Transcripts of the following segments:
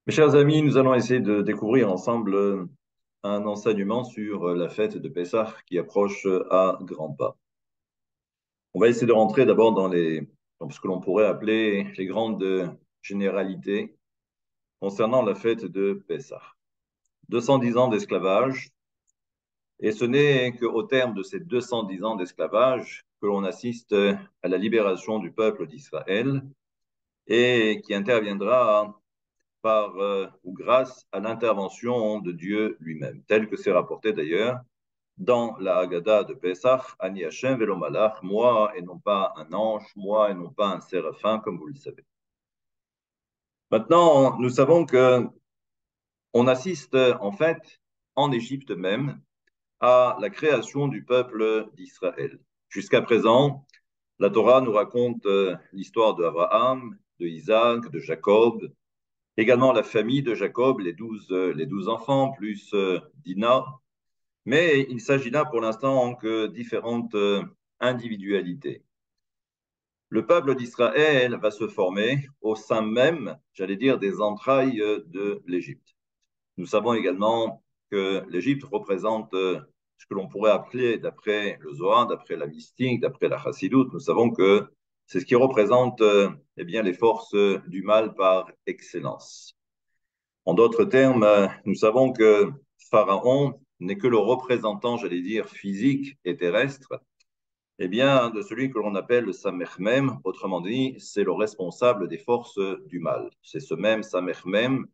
Mes chers amis, nous allons essayer de découvrir ensemble un enseignement sur la fête de Pessah qui approche à grands pas. On va essayer de rentrer d'abord dans ce que l'on pourrait appeler les grandes généralités concernant la fête de Pessah. 210 ans d'esclavage, et ce n'est qu'au terme de ces 210 ans d'esclavage que l'on assiste à la libération du peuple d'Israël et qui interviendra ou grâce à l'intervention de Dieu lui-même, tel que c'est rapporté d'ailleurs dans la Haggadah de Pesach, Ani Hashem velo malach, moi et non pas un ange, moi et non pas un séraphin, comme vous le savez. Maintenant, nous savons que on assiste en fait en Égypte même à la création du peuple d'Israël. Jusqu'à présent, la Torah nous raconte l'histoire d'Abraham, de Isaac, de Jacob, également la famille de Jacob, les 12 enfants, plus Dina. Mais il s'agit là pour l'instant que différentes individualités. Le peuple d'Israël va se former au sein même, j'allais dire, des entrailles de l'Égypte. Nous savons également que l'Égypte représente ce que l'on pourrait appeler, d'après le Zohar, d'après la mystique, d'après la chassidoute, nous savons que c'est ce qui représente eh bien, les forces du mal par excellence. En d'autres termes, nous savons que Pharaon n'est que le représentant, j'allais dire, physique et terrestre, eh bien, de celui que l'on appelle le Samermem, autrement dit, c'est le responsable des forces du mal. C'est ce même Samermem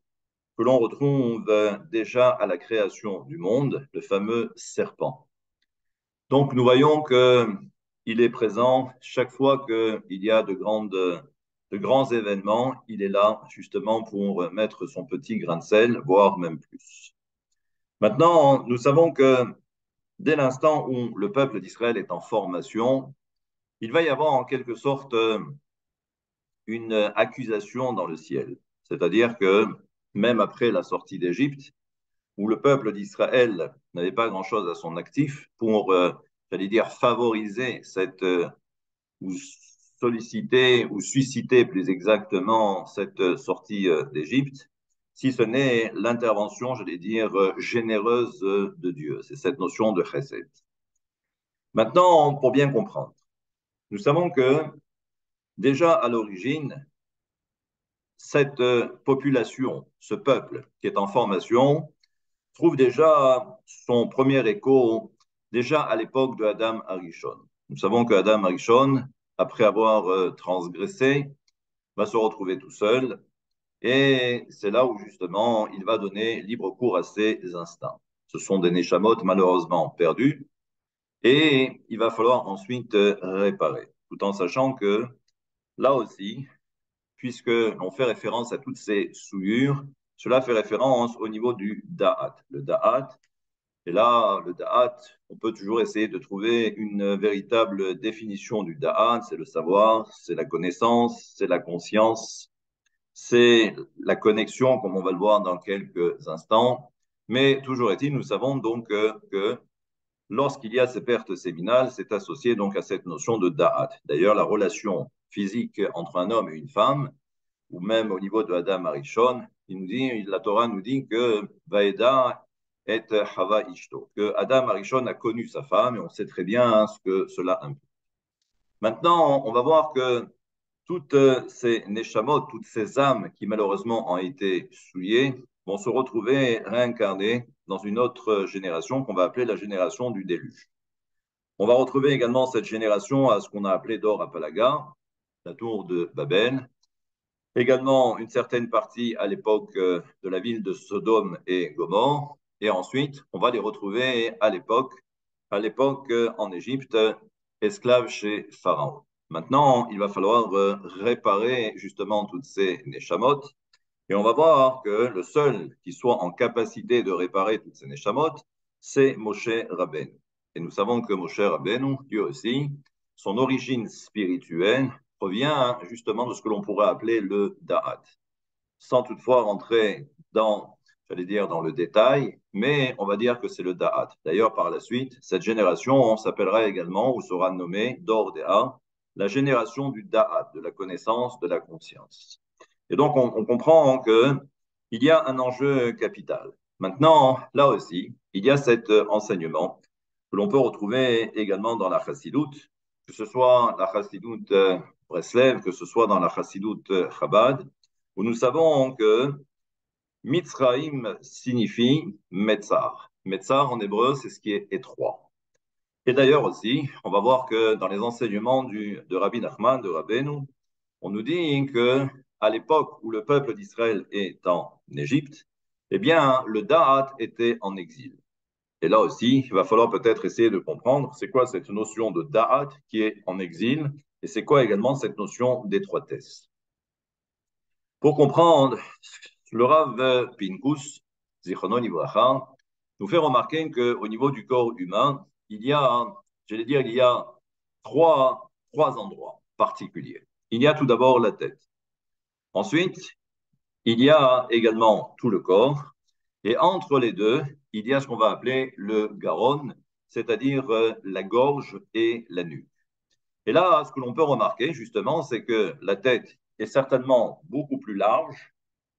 que l'on retrouve déjà à la création du monde, le fameux serpent. Donc, nous voyons qu'il est présent chaque fois qu'il y a de grands événements, il est là justement pour mettre son petit grain de sel, voire même plus. Maintenant, nous savons que dès l'instant où le peuple d'Israël est en formation, il va y avoir en quelque sorte une accusation dans le ciel. C'est-à-dire que même après la sortie d'Égypte, où le peuple d'Israël n'avait pas grand-chose à son actif pour, j'allais dire, favoriser ou solliciter, ou susciter plus exactement cette sortie d'Égypte, si ce n'est l'intervention, j'allais dire, généreuse de Dieu. C'est cette notion de chesed. Maintenant, pour bien comprendre, nous savons que déjà à l'origine, cette population, ce peuple qui est en formation, trouve déjà son premier écho déjà à l'époque de Adam Arishon. Nous savons que Adam Arishon, après avoir transgressé, va se retrouver tout seul et c'est là où justement il va donner libre cours à ses instincts. Ce sont des neshamot malheureusement perdus et il va falloir ensuite réparer, tout en sachant que là aussi, puisque l'on fait référence à toutes ces souillures, cela fait référence au niveau du da'at. Le da'at, et là, le da'at, on peut toujours essayer de trouver une véritable définition du da'at. C'est le savoir, c'est la connaissance, c'est la conscience, c'est la connexion, comme on va le voir dans quelques instants. Mais toujours est-il, nous savons donc que lorsqu'il y a ces pertes séminales, c'est associé donc à cette notion de da'at. D'ailleurs, la relation physique entre un homme et une femme, ou même au niveau de Adam Arishon, la Torah nous dit que Vaeda et Hava Ishto, que Adam Arishon a connu sa femme et on sait très bien ce que cela implique. Maintenant, on va voir que toutes ces neshamot, toutes ces âmes qui malheureusement ont été souillées, vont se retrouver réincarnées dans une autre génération qu'on va appeler la génération du déluge. On va retrouver également cette génération à ce qu'on a appelé Dor Apalaga, la tour de Babel, également une certaine partie à l'époque de la ville de Sodome et Gomorre, et ensuite on va les retrouver à l'époque en Égypte, esclaves chez Pharaon. Maintenant, il va falloir réparer justement toutes ces neshamot, et on va voir que le seul qui soit en capacité de réparer toutes ces neshamot, c'est Moshe Rabbeinu. Et nous savons que Moshe Rabbeinu, Dieu aussi, son origine spirituelle provient justement de ce que l'on pourrait appeler le Da'at. Sans toutefois rentrer j'allais dire, dans le détail, mais on va dire que c'est le Da'at. D'ailleurs, par la suite, cette génération, on s'appellera également, ou sera nommée Dordea, la génération du Da'at, de la connaissance, de la conscience. Et donc, on comprend que il y a un enjeu capital. Maintenant, là aussi, il y a cet enseignement que l'on peut retrouver également dans la Chassidoute, que ce soit la Chassidoute Breslev, que ce soit dans la Chassidoute Chabad, où nous savons que Mitzraïm signifie Metzar. Metzar en hébreu, c'est ce qui est étroit. Et d'ailleurs aussi, on va voir que dans les enseignements de Rabbi Nachman, de Rabbeinu, on nous dit que à l'époque où le peuple d'Israël est en Égypte, eh bien, le Da'at était en exil. Et là aussi, il va falloir peut-être essayer de comprendre c'est quoi cette notion de Da'at qui est en exil et c'est quoi également cette notion d'étroitesse. Pour comprendre, le Rav Pinkus, Zichrono Livracha, nous fait remarquer qu'au niveau du corps humain, il y a, j'allais dire, il y a trois endroits particuliers. Il y a tout d'abord la tête. Ensuite, il y a également tout le corps. Et entre les deux, il y a ce qu'on va appeler le garon, c'est-à-dire la gorge et la nuque. Et là, ce que l'on peut remarquer, justement, c'est que la tête est certainement beaucoup plus large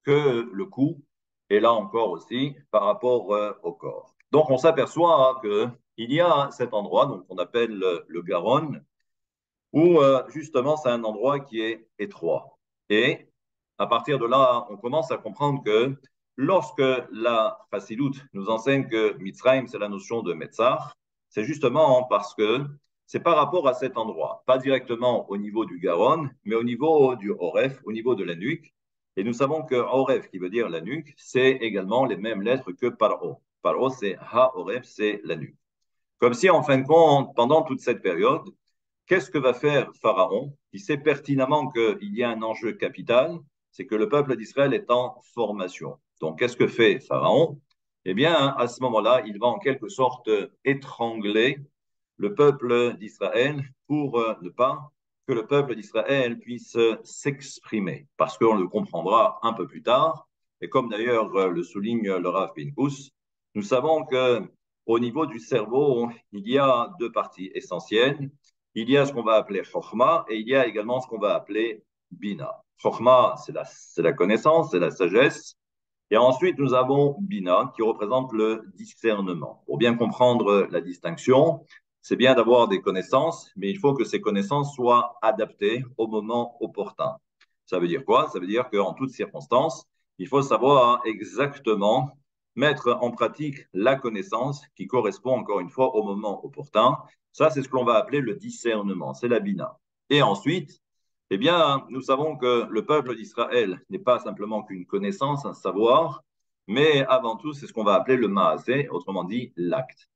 que le cou, et là encore aussi par rapport au corps. Donc, on s'aperçoit qu'il y a cet endroit, donc on appelle le garon, où justement c'est un endroit qui est étroit. Et à partir de là, on commence à comprendre que lorsque la Chassidoute nous enseigne que Mitzrayim, c'est la notion de Metzar, c'est justement parce que c'est par rapport à cet endroit, pas directement au niveau du Garonne, mais au niveau du Oref, au niveau de la nuque. Et nous savons que Oref, qui veut dire la nuque, c'est également les mêmes lettres que Paro. Paro, c'est Ha-Oref, c'est la nuque. Comme si, en fin de compte, pendant toute cette période, qu'est-ce que va faire Pharaon? Il sait pertinemment qu'il y a un enjeu capital, c'est que le peuple d'Israël est en formation. Donc, qu'est-ce que fait Pharaon? Eh bien, à ce moment-là, il va en quelque sorte étrangler le peuple d'Israël pour ne pas que le peuple d'Israël puisse s'exprimer, parce qu'on le comprendra un peu plus tard. Et comme d'ailleurs le souligne le Rav Pinkus, nous savons que au niveau du cerveau, il y a deux parties essentielles. Il y a ce qu'on va appeler Chokhmah et il y a également ce qu'on va appeler Bina. Chokhmah, c'est la connaissance, c'est la sagesse. Et ensuite, nous avons Bina qui représente le discernement. Pour bien comprendre la distinction, c'est bien d'avoir des connaissances, mais il faut que ces connaissances soient adaptées au moment opportun. Ça veut dire quoi? Ça veut dire qu'en toutes circonstances, il faut savoir exactement mettre en pratique la connaissance qui correspond encore une fois au moment opportun. Ça, c'est ce que l'on va appeler le discernement, c'est la bina. Et ensuite, eh bien, nous savons que le peuple d'Israël n'est pas simplement qu'une connaissance, un savoir, mais avant tout, c'est ce qu'on va appeler le maasé, autrement dit l'acte.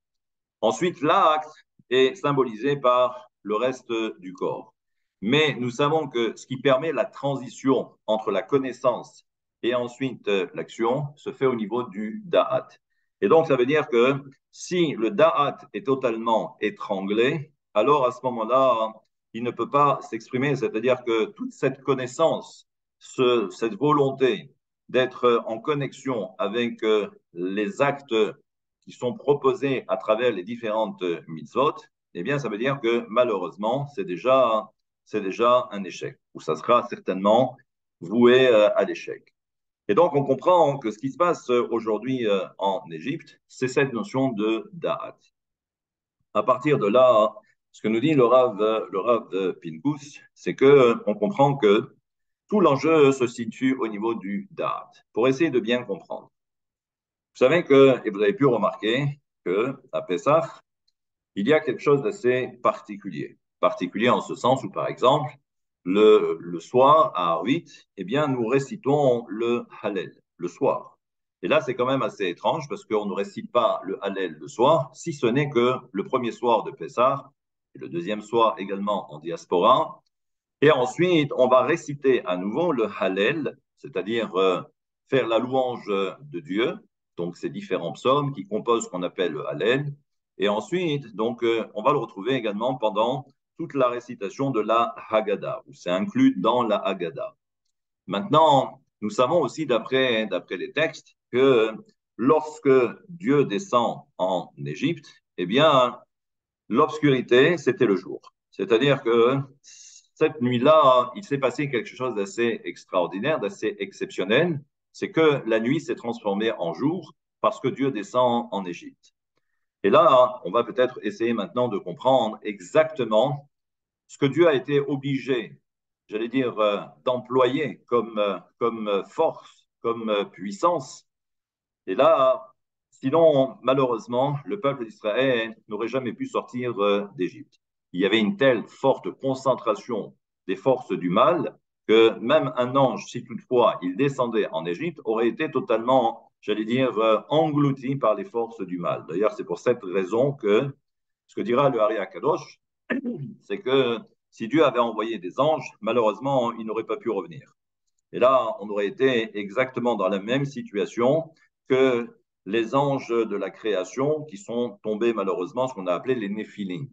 Ensuite, l'acte est symbolisé par le reste du corps. Mais nous savons que ce qui permet la transition entre la connaissance et ensuite l'action se fait au niveau du da'at. Et donc, ça veut dire que si le da'at est totalement étranglé, alors à ce moment-là, il ne peut pas s'exprimer. C'est-à-dire que toute cette connaissance, cette volonté d'être en connexion avec les actes qui sont proposés à travers les différentes mitzvot, eh bien, ça veut dire que malheureusement, c'est déjà un échec, ou ça sera certainement voué à l'échec. Et donc, on comprend que ce qui se passe aujourd'hui en Égypte, c'est cette notion de da'at. À partir de là, ce que nous dit le Rav Pinkus, c'est que on comprend que tout l'enjeu se situe au niveau du da'at, pour essayer de bien comprendre. Vous savez que, et vous avez pu remarquer qu'à Pessah, il y a quelque chose d'assez particulier. Particulier en ce sens où, par exemple, le soir, à Arvit, eh bien, nous récitons le Hallel, le soir. Et là, c'est quand même assez étrange parce qu'on ne récite pas le Hallel le soir, si ce n'est que le premier soir de Pessah et le deuxième soir également en diaspora. Et ensuite, on va réciter à nouveau le Hallel, c'est-à-dire faire la louange de Dieu, donc ces différents psaumes qui composent ce qu'on appelle le Hallel. Et ensuite, donc, on va le retrouver également pendant toute la récitation de la Haggadah, où c'est inclus dans la Haggadah. Maintenant, nous savons aussi, d'après les textes, que lorsque Dieu descend en Égypte, eh bien, l'obscurité, c'était le jour. C'est-à-dire que cette nuit-là, il s'est passé quelque chose d'assez extraordinaire, d'assez exceptionnel. c'est que la nuit s'est transformée en jour parce que Dieu descend en Égypte. Et là, on va peut-être essayer maintenant de comprendre exactement ce que Dieu a été obligé, j'allais dire, d'employer comme force, comme puissance. Et là, sinon, malheureusement, le peuple d'Israël n'aurait jamais pu sortir d'Égypte. Il y avait une telle forte concentration des forces du mal que même un ange, si toutefois il descendait en Égypte, aurait été totalement, j'allais dire, englouti par les forces du mal. D'ailleurs, c'est pour cette raison que ce que dira le Hari Akadosh, c'est que si Dieu avait envoyé des anges, malheureusement, ils n'auraient pas pu revenir. Et là, on aurait été exactement dans la même situation que les anges de la création qui sont tombés malheureusement, ce qu'on a appelé les Néphilim.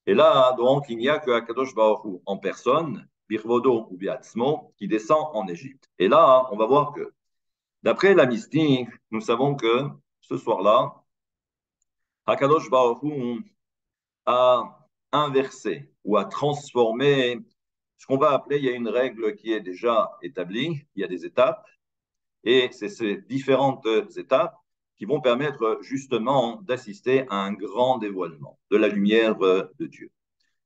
Et là, donc, il n'y a que Akadosh Baruch Hu en personne, Birvodo ou Biatzmo, qui descend en Égypte. Et là, on va voir que, d'après la mystique, nous savons que ce soir-là, Akadosh Baruch Hu a inversé ou a transformé ce qu'on va appeler, il y a une règle qui est déjà établie, il y a des étapes, et c'est ces différentes étapes qui vont permettre justement d'assister à un grand dévoilement de la lumière de Dieu.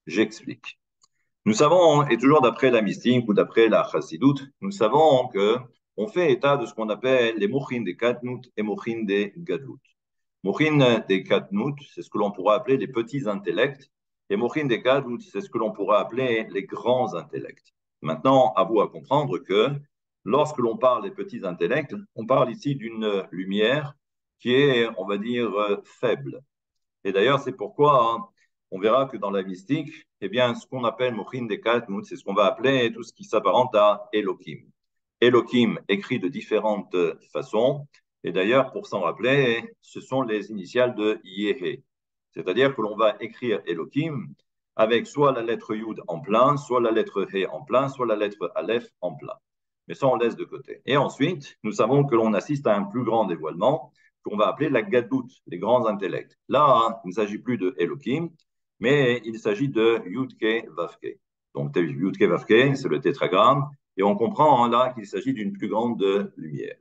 J'explique. Nous savons, et toujours d'après la mystique ou d'après la chassidoute, nous savons que on fait état de ce qu'on appelle les mochin des katnout et mochin des gadlout. Mochin des katnout, c'est ce que l'on pourra appeler les petits intellects, et mochin des gadlout, c'est ce que l'on pourra appeler les grands intellects. Maintenant, à vous à comprendre que lorsque l'on parle des petits intellects, on parle ici d'une lumière qui est, on va dire, faible. Et d'ailleurs, c'est pourquoi on verra que dans la mystique, eh bien, ce qu'on appelle Mochin Dekat, c'est ce qu'on va appeler tout ce qui s'apparente à Elohim. Elohim écrit de différentes façons. Et d'ailleurs, pour s'en rappeler, ce sont les initiales de Yéhé. C'est-à-dire que l'on va écrire Elohim avec soit la lettre Yud en plein, soit la lettre He en plein, soit la lettre Aleph en plein. Mais ça, on laisse de côté. Et ensuite, nous savons que l'on assiste à un plus grand dévoilement qu'on va appeler la gadout, les grands intellects. Là, il ne s'agit plus de Elohim, mais il s'agit de Yudke Vavke. Donc, Yudke Vavke, c'est le tétragramme, et on comprend là qu'il s'agit d'une plus grande lumière.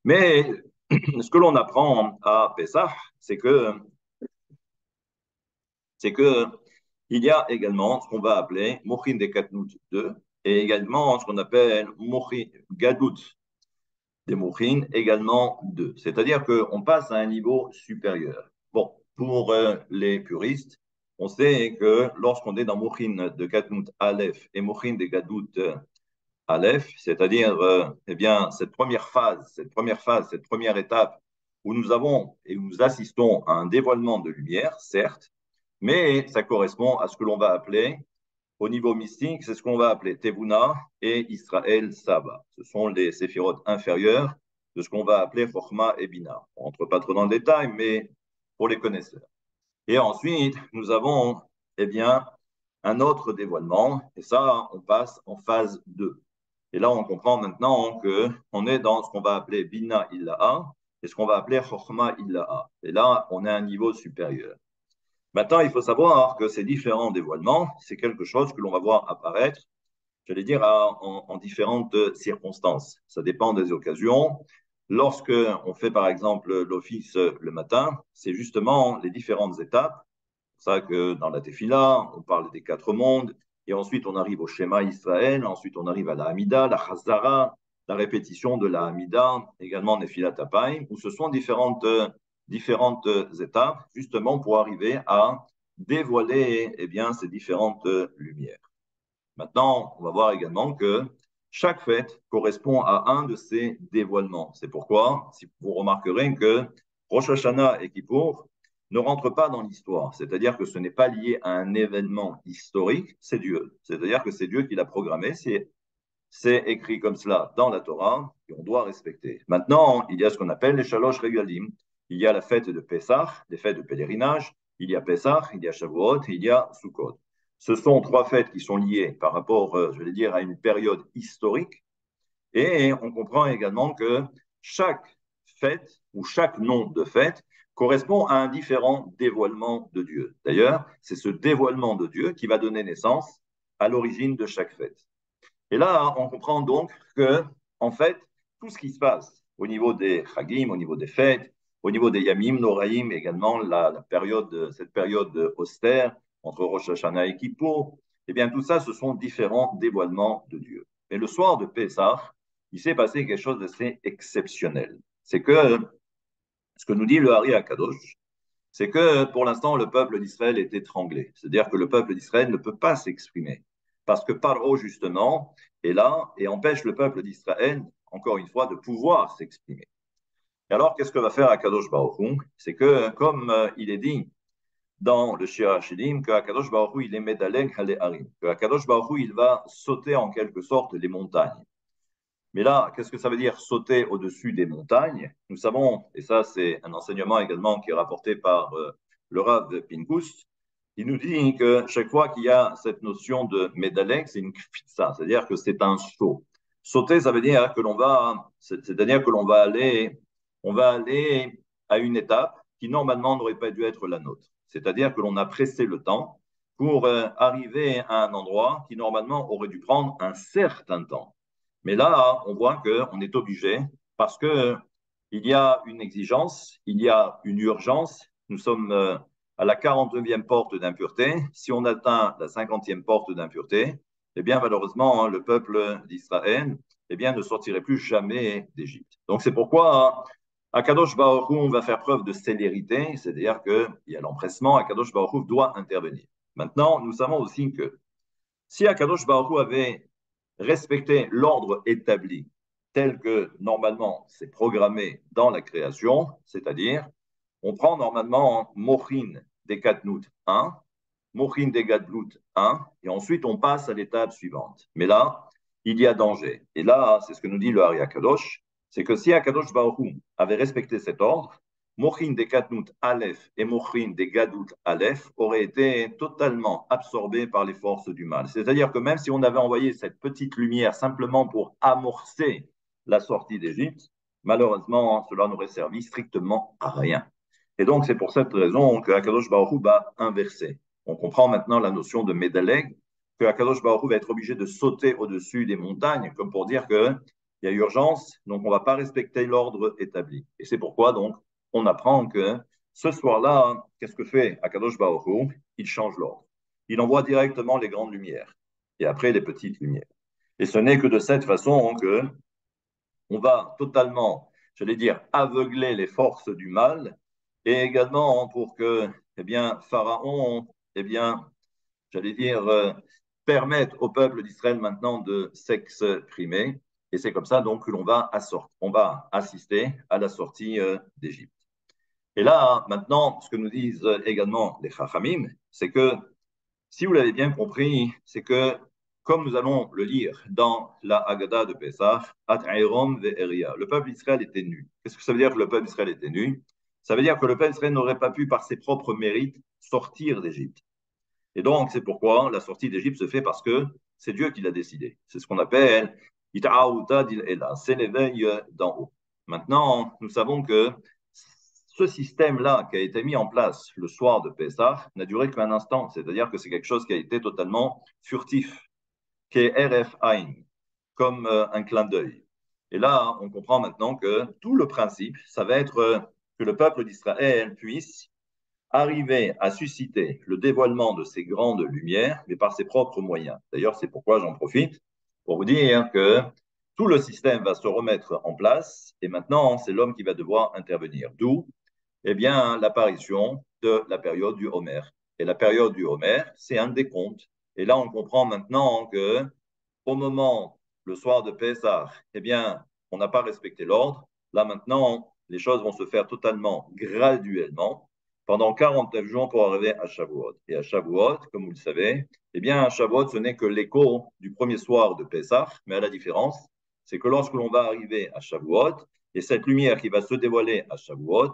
Mais ce que l'on apprend à Pessah, c'est que il y a également ce qu'on va appeler Mochin de Katnout 2, et également ce qu'on appelle Mochin Gadout des Mochin, également 2. C'est-à-dire qu'on passe à un niveau supérieur. Bon, pour les puristes, on sait que lorsqu'on est dans Mochin de Katnout Aleph et Mochin de Gadout Aleph, c'est-à-dire eh bien, cette première étape où nous avons et où nous assistons à un dévoilement de lumière, certes, mais ça correspond à ce que l'on va appeler, au niveau mystique, c'est ce qu'on va appeler Tevuna et Israël Saba. Ce sont les séphirotes inférieures de ce qu'on va appeler Chochma et Bina. On ne rentre pas trop dans le détail, mais pour les connaisseurs. Et ensuite, nous avons eh bien, un autre dévoilement, et ça, on passe en phase 2. Et là, on comprend maintenant qu'on est dans ce qu'on va appeler Bina Illaha et ce qu'on va appeler Chochma Illaha. Et là, on est à un niveau supérieur. Maintenant, il faut savoir que ces différents dévoilements, c'est quelque chose que l'on va voir apparaître, j'allais dire, en différentes circonstances. Ça dépend des occasions. Lorsque on fait, par exemple, l'office le matin, c'est justement les différentes étapes. C'est pour ça que dans la Tefila, on parle des 4 mondes, et ensuite on arrive au schéma Israël, ensuite on arrive à la Hamida, la Chazara, la répétition de la Hamida, également Nefilat Apayim, où ce sont différentes étapes, justement pour arriver à dévoiler eh bien, ces différentes lumières. Maintenant, on va voir également que chaque fête correspond à un de ces dévoilements. C'est pourquoi, si vous remarquerez que Rosh Hashanah et Kippour ne rentrent pas dans l'histoire. C'est-à-dire que ce n'est pas lié à un événement historique, c'est Dieu. C'est-à-dire que c'est Dieu qui l'a programmé, c'est écrit comme cela dans la Torah et on doit respecter. Maintenant, il y a ce qu'on appelle les Shalosh Regalim. Il y a la fête de Pessah, les fêtes de pèlerinage. Il y a Pessah, il y a Shavuot, il y a Sukkot. Ce sont 3 fêtes qui sont liées par rapport, je vais dire, à une période historique. Et on comprend également que chaque fête ou chaque nom de fête correspond à un différent dévoilement de Dieu. D'ailleurs, c'est ce dévoilement de Dieu qui va donner naissance à l'origine de chaque fête. Et là, on comprend donc que, en fait, tout ce qui se passe au niveau des Chagim, au niveau des fêtes, au niveau des Yamim, Noraïm, également cette période austère entre Rosh Hashanah et Kippour, eh bien tout ça, ce sont différents dévoilements de Dieu. Mais le soir de Pessah, il s'est passé quelque chose d'assez exceptionnel. C'est que ce que nous dit le Hari Akadosh, c'est que pour l'instant, le peuple d'Israël est étranglé. C'est-à-dire que le peuple d'Israël ne peut pas s'exprimer. Parce que Paro, justement, est là et empêche le peuple d'Israël, encore une fois, de pouvoir s'exprimer. Et alors, qu'est-ce que va faire Akadosh Baruch Hu? C'est que, comme il est dit dans le Shir HaShidim, que Akadosh Baruch Hu, il est Medaleg Haleharim, que Akadosh Baruch Hu, il va sauter en quelque sorte les montagnes. Mais là, qu'est-ce que ça veut dire sauter au-dessus des montagnes? Nous savons, et ça c'est un enseignement également qui est rapporté par le Rav Pinkus, il nous dit que chaque fois qu'il y a cette notion de médalek, c'est une kfitsa, c'est-à-dire que c'est un saut. Sauter, ça veut dire que c'est-à-dire que on va aller à une étape qui normalement n'aurait pas dû être la nôtre. C'est-à-dire que l'on a pressé le temps pour arriver à un endroit qui normalement aurait dû prendre un certain temps. Mais là, on voit qu'on est obligé parce qu'il y a une exigence, il y a une urgence. Nous sommes à la 49e porte d'impureté. Si on atteint la 50e porte d'impureté, eh bien, malheureusement, le peuple d'Israël ne sortirait plus jamais d'Égypte. Donc, c'est pourquoi Akadosh Baruch Hu va faire preuve de célérité, c'est-à-dire qu'il y a l'empressement, Akadosh Baruch Hu doit intervenir. Maintenant, nous savons aussi que si Akadosh Baruch Hu avait respecter l'ordre établi tel que normalement c'est programmé dans la création, c'est-à-dire on prend normalement Mochin des Katnout 1, Mochin des Gadlout 1, et ensuite on passe à l'étape suivante. Mais là, il y a danger. Et là, c'est ce que nous dit le Hari Akadosh, c'est que si Akadosh Baruch Hu avait respecté cet ordre, Mochin des Katnout Aleph et Mochin des Gadout Aleph auraient été totalement absorbés par les forces du mal. C'est-à-dire que même si on avait envoyé cette petite lumière simplement pour amorcer la sortie d'Égypte, malheureusement, cela n'aurait servi strictement à rien. Et donc, c'est pour cette raison que Akadosh Baruch Hu va inverser. On comprend maintenant la notion de Médaleg, que Akadosh Baruch Hu va être obligé de sauter au-dessus des montagnes, comme pour dire qu'il y a urgence, donc on ne va pas respecter l'ordre établi. Et c'est pourquoi, donc, on apprend que ce soir-là, qu'est-ce que fait Akadosh Baruch Hu? Il change l'ordre. Il envoie directement les grandes lumières et après les petites lumières. Et ce n'est que de cette façon que on va totalement, j'allais dire, aveugler les forces du mal et également pour que, Pharaon, j'allais dire, permette au peuple d'Israël maintenant de s'exprimer. Et c'est comme ça donc que on va assister à la sortie d'Égypte. Et là, maintenant, ce que nous disent également les Chachamim, c'est que, si vous l'avez bien compris, c'est que, comme nous allons le lire dans la Haggadah de Pessah, le peuple d'Israël était nu. Qu'est-ce que ça veut dire que le peuple d'Israël était nu? Ça veut dire que le peuple d'Israël n'aurait pas pu, par ses propres mérites, sortir d'Égypte. Et donc, c'est pourquoi la sortie d'Égypte se fait parce que c'est Dieu qui l'a décidé. C'est ce qu'on appelle Ita'auta dil Ela, c'est l'éveil d'en haut. Maintenant, nous savons que ce système-là qui a été mis en place le soir de Pessah n'a duré qu'un instant, c'est-à-dire que c'est quelque chose qui a été totalement furtif, qui est RFI, comme un clin d'œil. Et là, on comprend maintenant que tout le principe, ça va être que le peuple d'Israël puisse arriver à susciter le dévoilement de ces grandes lumières, mais par ses propres moyens. D'ailleurs, c'est pourquoi j'en profite pour vous dire que tout le système va se remettre en place et maintenant, c'est l'homme qui va devoir intervenir. D'où l'apparition de la période du Homer. Et la période du Homer, c'est un décompte. Et là, on comprend maintenant que au moment, le soir de Pessah, on n'a pas respecté l'ordre. Là, maintenant, les choses vont se faire totalement graduellement pendant 49 jours pour arriver à Shavuot. Et à Shavuot, comme vous le savez, Shavuot, ce n'est que l'écho du premier soir de Pessah, mais à la différence, c'est que lorsque l'on va arriver à Shavuot, et cette lumière qui va se dévoiler à Shavuot,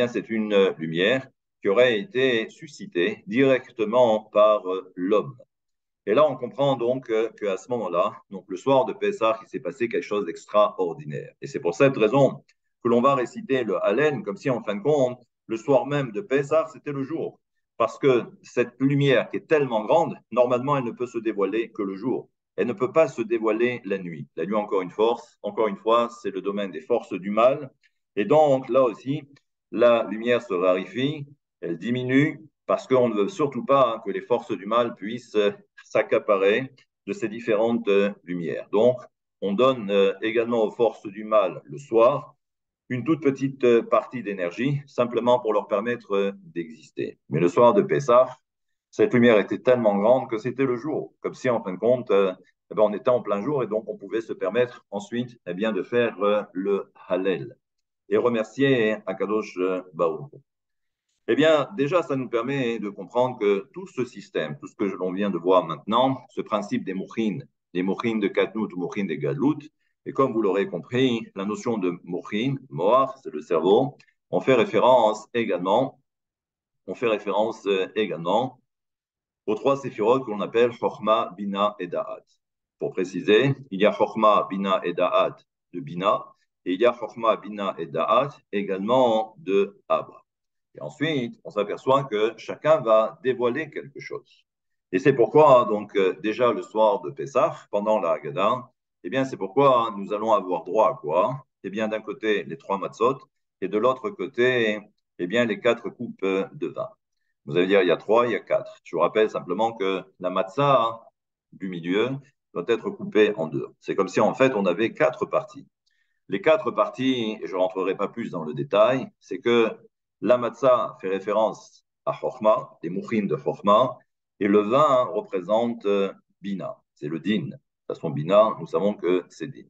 c'est une lumière qui aurait été suscitée directement par l'homme. Et là, on comprend donc qu'à ce moment-là, donc le soir de Pessah, il s'est passé quelque chose d'extraordinaire. Et c'est pour cette raison que l'on va réciter le Hallel, comme si en fin de compte, le soir même de Pessah, c'était le jour. Parce que cette lumière qui est tellement grande, normalement, elle ne peut se dévoiler que le jour. elle ne peut pas se dévoiler la nuit. La nuit, encore une fois, c'est le domaine des forces du mal. Et donc, là aussi, la lumière se raréfie, elle diminue, parce qu'on ne veut surtout pas que les forces du mal puissent s'accaparer de ces différentes lumières. Donc, on donne également aux forces du mal le soir une toute petite partie d'énergie, simplement pour leur permettre d'exister. Mais le soir de Pessah, cette lumière était tellement grande que c'était le jour, comme si en fin de compte, on était en plein jour et donc on pouvait se permettre ensuite de faire le Hallel et remercier Akadosh Baruch. Eh bien, déjà, ça nous permet de comprendre que tout ce système, tout ce que l'on vient de voir maintenant, ce principe des mouchines de Katnout ou mouchines de Gadlout, et comme vous l'aurez compris, la notion de mouchin, moar, c'est le cerveau, on fait référence également, également aux trois séphirot que l'on appelle Chochma, Bina et Da'at. Pour préciser, il y a Chochma, Bina et Da'at de Bina, et il y a Chochma, Bina et Da'at également de Abba. Et ensuite, on s'aperçoit que chacun va dévoiler quelque chose. Et c'est pourquoi, donc, déjà le soir de Pessah, pendant la Haggadah, eh bien, c'est pourquoi nous allons avoir droit à quoi? Eh bien, d'un côté, les trois matzot, et de l'autre côté, eh bien, les quatre coupes de vin. Vous allez dire, il y a trois, il y a quatre. Je vous rappelle simplement que la matzah du milieu doit être coupée en deux. C'est comme si, en fait, on avait quatre parties. Les quatre parties, et je ne rentrerai pas plus dans le détail, c'est que la matzah fait référence à Chochma, des mouchines de Chochma, et le vin représente Bina, c'est le din. De toute façon, Bina, nous savons que c'est din.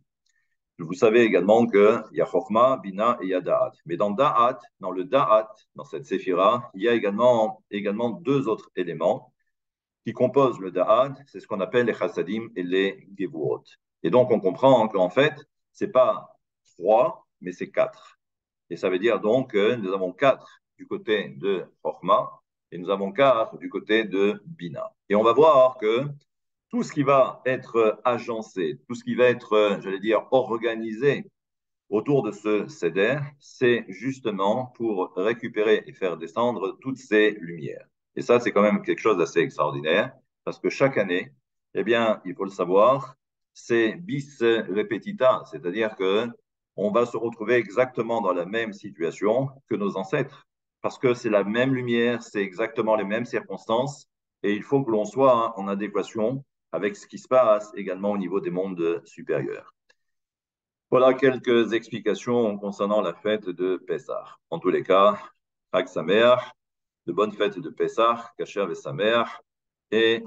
Vous savez également qu'il y a Chochma, Bina et il y a Da'at. Mais dans Da'at, dans le Da'at, dans cette séphira, il y a également deux autres éléments qui composent le Da'at, c'est ce qu'on appelle les Chassadim et les Gevurot. Et donc, on comprend qu'en fait, ce n'est pas trois, mais c'est quatre. Et ça veut dire donc que nous avons quatre du côté de Chochma et nous avons quatre du côté de Bina. Et on va voir que tout ce qui va être agencé, tout ce qui va être, j'allais dire, organisé autour de ce CEDER, c'est justement pour récupérer et faire descendre toutes ces lumières. Et ça, c'est quand même quelque chose d'assez extraordinaire, parce que chaque année, eh bien, il faut le savoir, c'est bis repetita, c'est-à-dire que on va se retrouver exactement dans la même situation que nos ancêtres, parce que c'est la même lumière, c'est exactement les mêmes circonstances, et il faut que l'on soit en adéquation avec ce qui se passe également au niveau des mondes supérieurs. Voilà quelques explications concernant la fête de Pessah. En tous les cas, Chag Sameach, de bonnes fêtes de Pessah, Kasher et Sameach, et